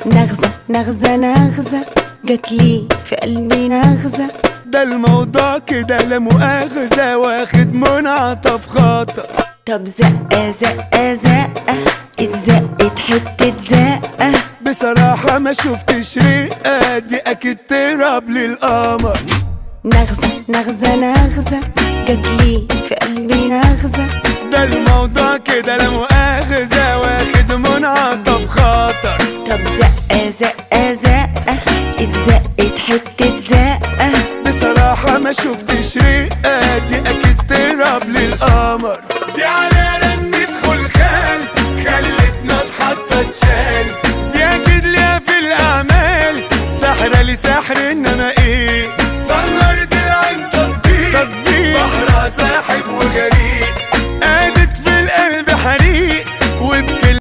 نغزة نغزة نغزة جاتلي في قلبي نغزة. ده الموضوع كده لا مؤاخذة واخد منعطف خاطر. طب زقة زقة زقة اتزقت حتة زقة. بصراحة ما شفتش رقة دي اكيد تراب للقمر. نغزة نغزة نغزة جاتلي في قلبي نغزة. ده الموضوع كده لا مؤاخذة واخد منعطف خاطر. طب زقة زقة زقة